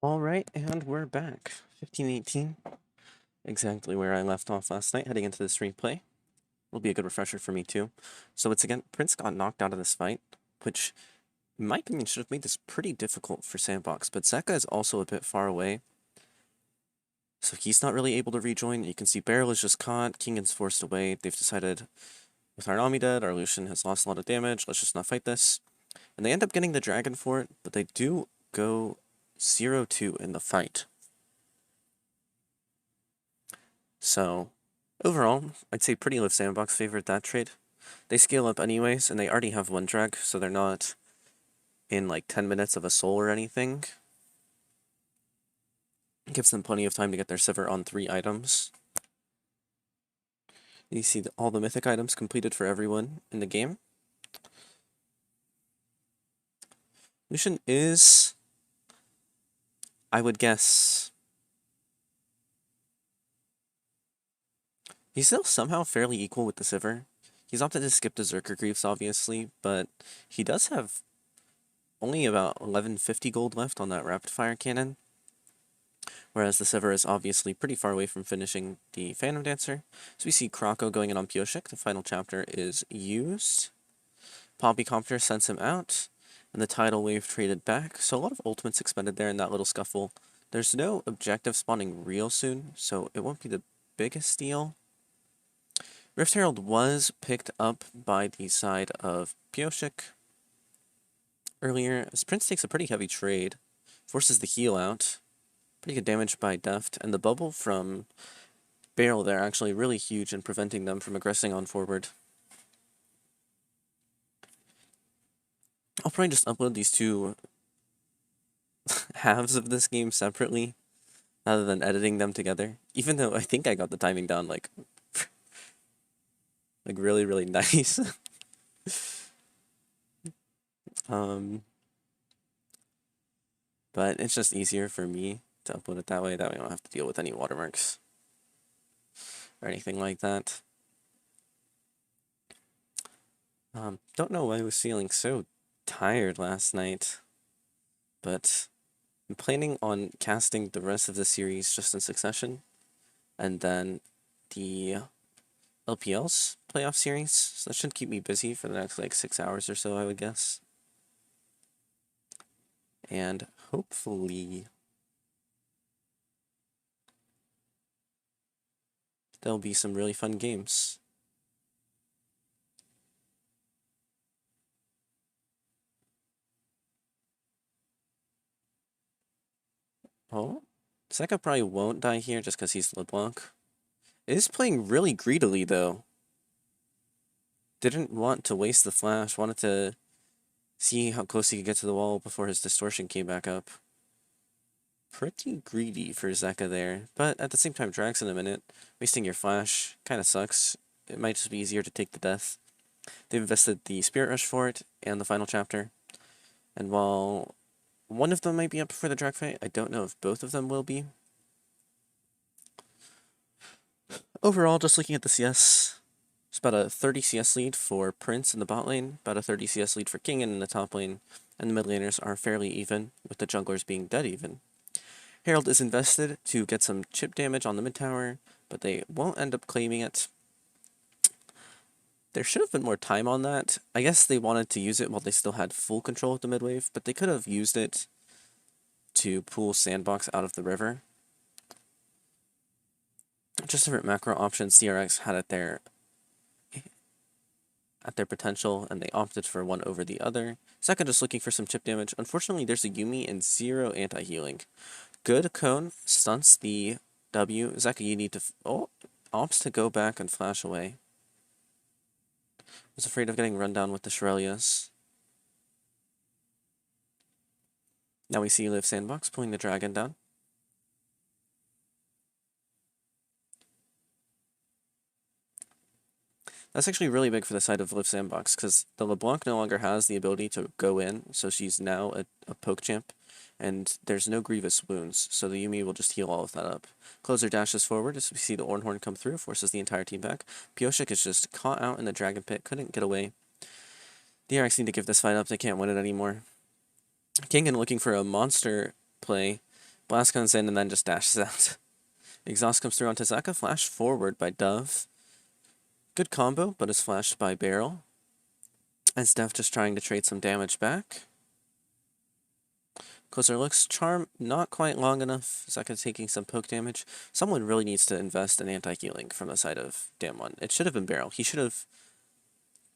Alright, and we're back. 15-18. Exactly where I left off last night, heading into this replay. Will be a good refresher for me too. So it's again, Prince got knocked out of this fight, which, in my opinion, should have made this pretty difficult for Sandbox, but Zeka is also a bit far away. So he's not really able to rejoin. You can see Beryl is just caught, Kingan's forced away. They've decided, with our Nami dead, our Lucian has lost a lot of damage, let's just not fight this. And they end up getting the dragon for it, but they do go 0-2 in the fight. So, overall, I'd say Pretty Live Sandbox favored that trade. They scale up anyways, and they already have one drag, so they're not in like 10 minutes of a soul or anything. It gives them plenty of time to get their Sivir on 3 items. You see all the mythic items completed for everyone in the game. Lucian is, I would guess, he's still somehow fairly equal with the Sivir. He's opted to skip the Zerker Greaves, obviously, but he does have only about 1150 gold left on that rapid fire cannon. Whereas the Sivir is obviously pretty far away from finishing the Phantom Dancer. So we see Krako going in on Pioshik. The final chapter is used. Poppycopter sends him out, and the tidal wave traded back. So a lot of ultimates expended there in that little scuffle. There's no objective spawning real soon, so it won't be the biggest deal. Rift Herald was picked up by the side of Pioshik earlier, as Prince takes a pretty heavy trade, forces the heal out. Pretty good damage by Deft, and the bubble from Beryl there actually really huge in preventing them from aggressing on forward. I'll probably just upload these two halves of this game separately, rather than editing them together, even though I think I got the timing down like really, really nice. But it's just easier for me to upload it that way I don't have to deal with any watermarks or anything like that. Don't know why I was feeling so tired last night, but I'm planning on casting the rest of the series just in succession, and then the LPL's playoff series, so that should keep me busy for the next like 6 hours or so, I would guess. And hopefully there'll be some really fun games. Oh, Zeka probably won't die here just because he's LeBlanc. It is playing really greedily though. Didn't want to waste the flash, wanted to see how close he could get to the wall before his distortion came back up. Pretty greedy for Zeka there, but at the same time, drags in a minute. Wasting your flash kind of sucks. It might just be easier to take the death. They've invested the Spirit Rush for it and the final chapter. And while one of them might be up for the drag fight, I don't know if both of them will be. Overall, just looking at the CS, it's about a 30 CS lead for Prince in the bot lane, about a 30 CS lead for Kingan in the top lane, and the mid laners are fairly even, with the junglers being dead even. Herald is invested to get some chip damage on the mid tower, but they won't end up claiming it. There should have been more time on that. I guess they wanted to use it while they still had full control of the mid wave, but they could have used it to pull Sandbox out of the river. Just different macro options. DRX had at their potential, and they opted for one over the other. Second, just looking for some chip damage. Unfortunately, there's a Yuumi and 0 anti-healing. Good cone stunts the W. Zeka, you need to... opts to go back and flash away. Was afraid of getting run down with the Shurelias. Now we see Live Sandbox pulling the dragon down. That's actually really big for the side of Liv Sandbox, because the LeBlanc no longer has the ability to go in, so she's now a poke champ, and there's no grievous wounds, so the Yuumi will just heal all of that up. Closer dashes forward as we see the Ornhorn come through, forces the entire team back. Pioshik is just caught out in the Dragon Pit, couldn't get away. DRX need to give this fight up, they can't win it anymore. Kingan looking for a monster play, Blast comes in and then just dashes out. Exhaust comes through onto Zeka, flash forward by Dove. Good combo, but is flashed by Barrel. As Dove just trying to trade some damage back. Closer looks, Charm not quite long enough. Zeka taking some poke damage. Someone really needs to invest in anti-healing from the side of Damwon. It should have been Barrel. He should have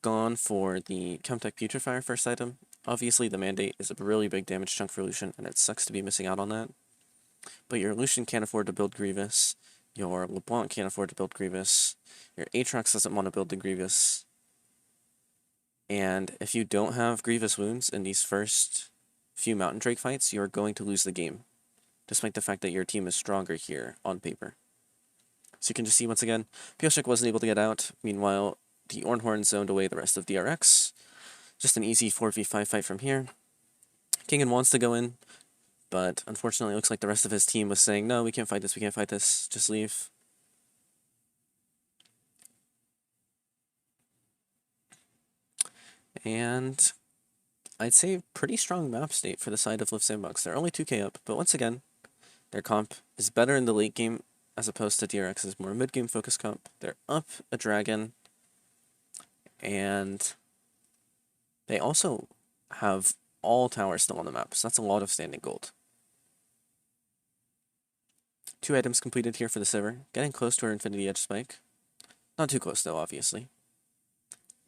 gone for the Chemtech Putrefier first item. Obviously, the Mandate is a really big damage chunk for Lucian, and it sucks to be missing out on that. But your Lucian can't afford to build Grievous. Your LeBlanc can't afford to build Grievous. Your Aatrox doesn't want to build the Grievous. And if you don't have Grievous wounds in these first few Mountain Drake fights, you're going to lose the game, despite the fact that your team is stronger here on paper. So you can just see once again, Pioshik wasn't able to get out. Meanwhile, the Ornhorn zoned away the rest of DRX. Just an easy 4v5 fight from here. Kingen wants to go in, but unfortunately it looks like the rest of his team was saying, no, we can't fight this, just leave. And I'd say pretty strong map state for the side of Lift Sandbox. They're only 2k up, but once again, their comp is better in the late game as opposed to DRX's more mid-game focused comp. They're up a dragon, and they also have all towers still on the map, so that's a lot of standing gold. 2 items completed here for the Sivir, getting close to her Infinity Edge Spike. Not too close though, obviously,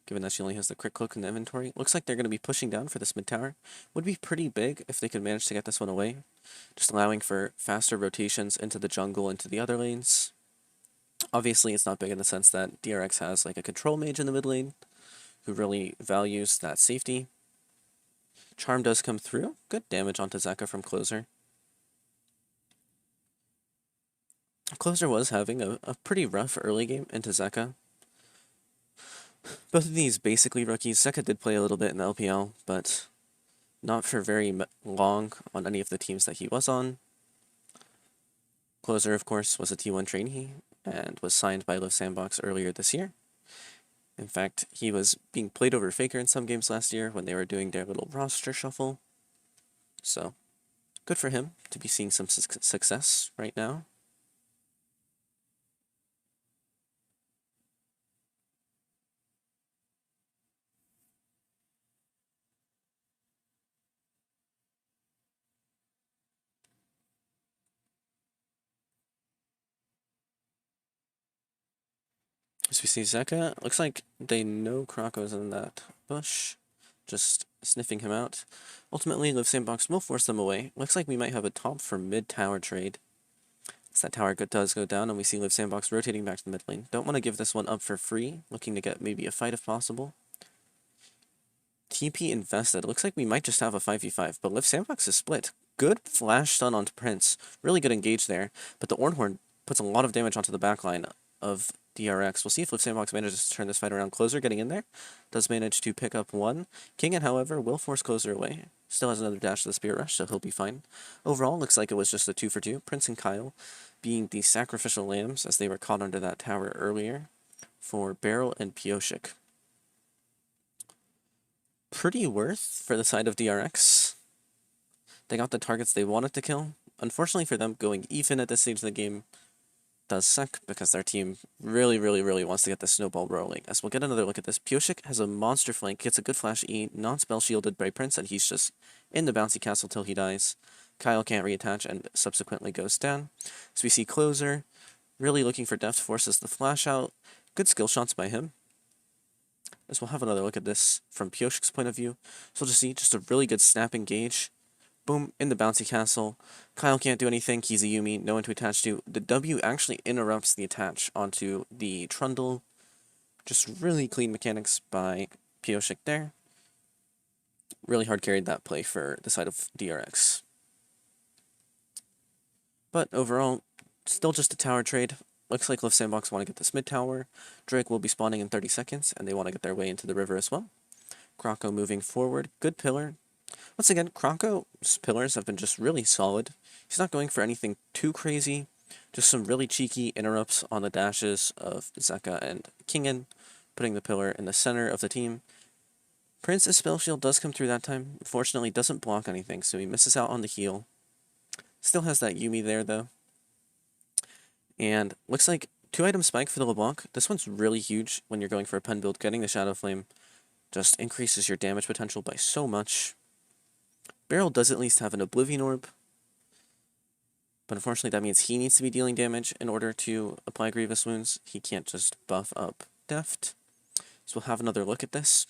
given that she only has the Crit Cloak in the inventory. Looks like they're going to be pushing down for this mid tower. Would be pretty big if they could manage to get this one away, just allowing for faster rotations into the jungle, into the other lanes. Obviously, it's not big in the sense that DRX has like a control mage in the mid lane, who really values that safety. Charm does come through. Good damage onto Zeka from Closer. Closer was having a pretty rough early game into Zeka. Both of these basically rookies. Zeka did play a little bit in the LPL, but not for very long on any of the teams that he was on. Closer, of course, was a T1 trainee and was signed by Live Sandbox earlier this year. In fact, he was being played over Faker in some games last year when they were doing their little roster shuffle. So, good for him to be seeing some success right now. As we see Zeka, looks like they know Krako's in that bush, just sniffing him out. Ultimately, Live Sandbox will force them away. Looks like we might have a top for mid-tower trade. As that tower does go down, and we see Live Sandbox rotating back to the mid lane. Don't want to give this one up for free, looking to get maybe a fight if possible. TP invested. Looks like we might just have a 5v5, but Live Sandbox is split. Good flash stun onto Prince. Really good engage there, but the Ornhorn puts a lot of damage onto the backline of DRX. We'll see if Live Sandbox manages to turn this fight around. Closer getting in there. Does manage to pick up one. Kingen, however, will force Closer away. Still has another dash to the Spirit Rush, so he'll be fine. Overall, looks like it was just a 2 for 2. Prince and Kyle being the sacrificial lambs as they were caught under that tower earlier for Barrel and Pioshik. Pretty worth for the side of DRX. They got the targets they wanted to kill. Unfortunately for them, going even at this stage of the game does suck because their team really wants to get the snowball rolling. As we'll get another look at this, Pioshik has a monster flank, gets a good flash E, non-spell shielded by Prince, and he's just in the bouncy castle till he dies. Kyle can't reattach and subsequently goes down. So we see Closer really looking for depth, forces the flash out. Good skill shots by him. As we'll have another look at this from Pioshik's point of view. So we'll just see just a really good snap engage. Boom, in the bouncy castle. Kyle can't do anything, he's a Yuumi, no one to attach to. The W actually interrupts the attach onto the Trundle. Just really clean mechanics by Pioshik there. Really hard carried that play for the side of DRX. But overall, still just a tower trade. Looks like Live Sandbox want to get this mid tower. Drake will be spawning in 30 seconds, and they want to get their way into the river as well. Krako moving forward, good pillar. Once again, Krako's pillars have been just really solid. He's not going for anything too crazy, just some really cheeky interrupts on the dashes of Zeka and Kingen, putting the pillar in the center of the team. Prince's spell shield does come through that time. Unfortunately, doesn't block anything, so he misses out on the heal. Still has that Yuumi there, though. And looks like 2-item spike for the LeBlanc. This one's really huge when you're going for a pen build. Getting the Shadow Flame just increases your damage potential by so much. Beryl does at least have an Oblivion Orb, but unfortunately that means he needs to be dealing damage in order to apply Grievous Wounds. He can't just buff up Deft. So we'll have another look at this.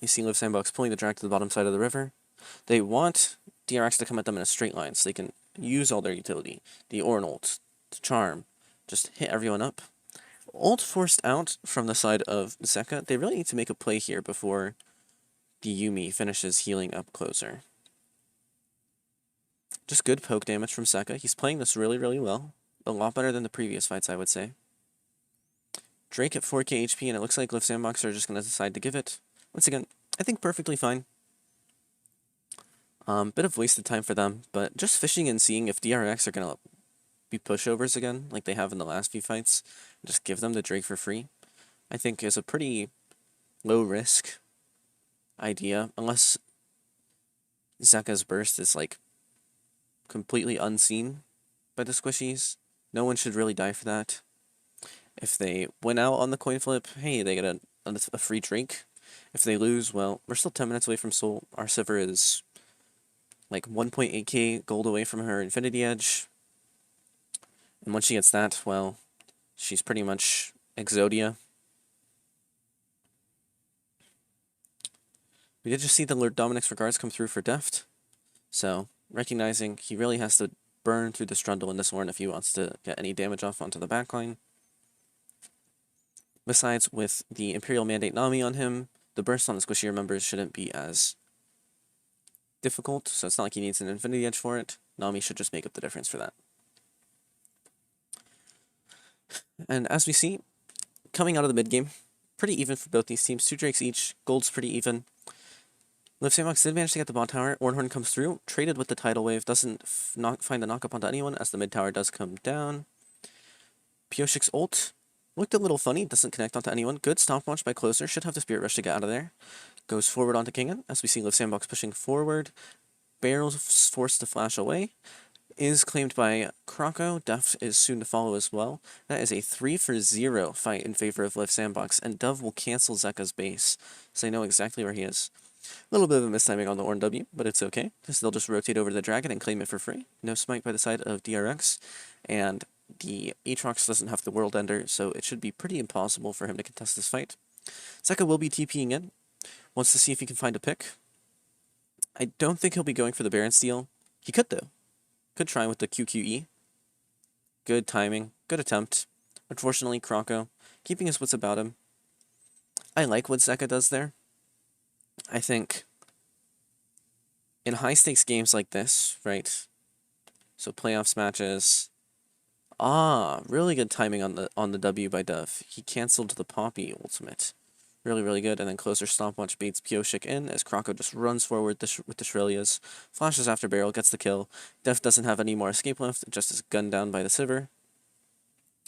You see Liv Sandbox pulling the drag to the bottom side of the river. They want DRX to come at them in a straight line so they can use all their utility. The Ornn ult, the Charm, just hit everyone up. Ult forced out from the side of Zeka. They really need to make a play here before the Yuumi finishes healing up closer. Just good poke damage from Zeka. He's playing this really, really well. A lot better than the previous fights, I would say. Drake at 4k HP, and it looks like Liv Sandbox are just going to decide to give it. Once again, I think perfectly fine. Bit of wasted time for them, but just fishing and seeing if DRX are going to be pushovers again, like they have in the last few fights, and just give them the Drake for free, I think is a pretty low-risk idea, unless Zeka's burst is, like, completely unseen by the squishies. No one should really die for that. If they win out on the coin flip, hey, they get a free drink. If they lose, well, we're still 10 minutes away from Soul. Our Sivir is like 1.8k gold away from her Infinity Edge. And once she gets that, well, she's pretty much Exodia. We did just see the Lord Dominic's Regards come through for Deft. So, recognizing he really has to burn through the Strundle in this Ornn if he wants to get any damage off onto the backline. Besides, with the Imperial Mandate Nami on him, the burst on the squishier members shouldn't be as difficult, so it's not like he needs an Infinity Edge for it. Nami should just make up the difference for that. And as we see, coming out of the mid-game, pretty even for both these teams. 2 Drakes each, gold's pretty even. Liv Sandbox did manage to get the bot tower. Ornhorn comes through, traded with the tidal wave, doesn't find the knock-up onto anyone as the mid tower does come down. Pioshik's ult looked a little funny, doesn't connect onto anyone. Good stopwatch by Closer, should have the Spirit Rush to get out of there. Goes forward onto Kingen, as we see Liv Sandbox pushing forward. Barrel's forced to flash away. Is claimed by Kroko. Deft is soon to follow as well. That is a 3-for-0 fight in favor of Liv Sandbox, and Dove will cancel Zeka's base, so they know exactly where he is. A little bit of a mistiming on the Ornn W, but it's okay, because they'll just rotate over to the Dragon and claim it for free. No smite by the side of DRX, and the Aatrox doesn't have the World Ender, so it should be pretty impossible for him to contest this fight. Zeka will be TPing in, wants to see if he can find a pick. I don't think he'll be going for the Baron steal. He could, though. Could try with the QQE. Good timing, good attempt. Unfortunately, Kroko keeping his wits about him. I like what Zeka does there. I think in high-stakes games like this, right, so playoffs matches, really good timing on the W by Dove. He canceled the Poppy ultimate. Really, really good. And then Closer stopwatch baits Pioshik in as Kroko just runs forward with the Shrillias, flashes after Barrel, gets the kill. Def doesn't have any more escape left, just is gunned down by the Sivir.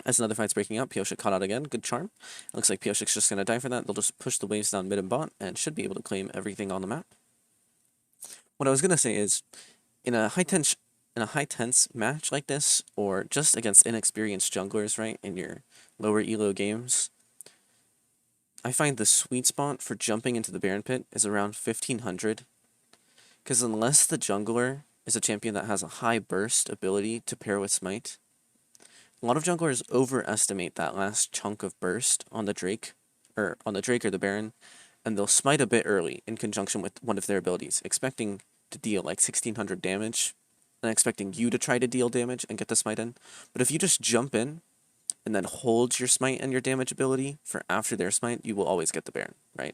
As another fight's breaking out, Pioshik caught out again. Good charm. It looks like Pioshik's just going to die for that. They'll just push the waves down mid and bot and should be able to claim everything on the map. What I was going to say is, in a high-tense match like this, or just against inexperienced junglers, right, in your lower elo games, I find the sweet spot for jumping into the Baron Pit is around 1500, because unless the jungler is a champion that has a high burst ability to pair with Smite, a lot of junglers overestimate that last chunk of burst on the Drake, or the Baron, and they'll smite a bit early in conjunction with one of their abilities, expecting to deal like 1600 damage, and expecting you to try to deal damage and get the smite in. But if you just jump in, and then hold your smite and your damage ability for after their smite, you will always get the Baron, right?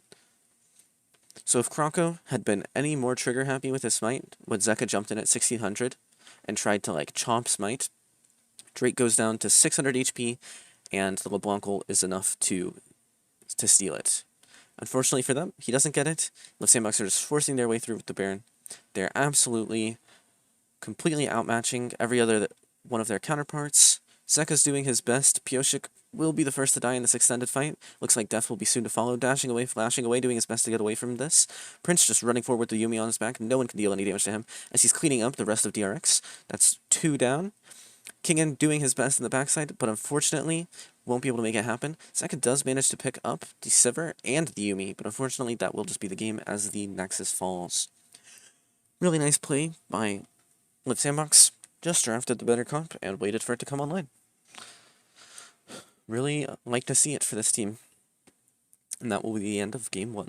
So if Kroko had been any more trigger happy with his smite, when Zeka jumped in at 1600 and tried to like chomp smite, Drake goes down to 600 HP, and the LeBlanc ult is enough to steal it. Unfortunately for them, he doesn't get it. Liv Sandbox are just forcing their way through with the Baron. They're absolutely, completely outmatching every other one of their counterparts. Zeka's doing his best. Pioshik will be the first to die in this extended fight. Looks like Death will be soon to follow, dashing away, flashing away, doing his best to get away from this. Prince just running forward with the Yuumi on his back. No one can deal any damage to him as he's cleaning up the rest of DRX. That's 2 down. Kingen doing his best in the backside, but unfortunately won't be able to make it happen. Zeka does manage to pick up the Sivir and the Yuumi, but unfortunately that will just be the game as the Nexus falls. Really nice play by Live Sandbox. Just drafted the better comp and waited for it to come online. Really like to see it for this team. And that will be the end of Game 1.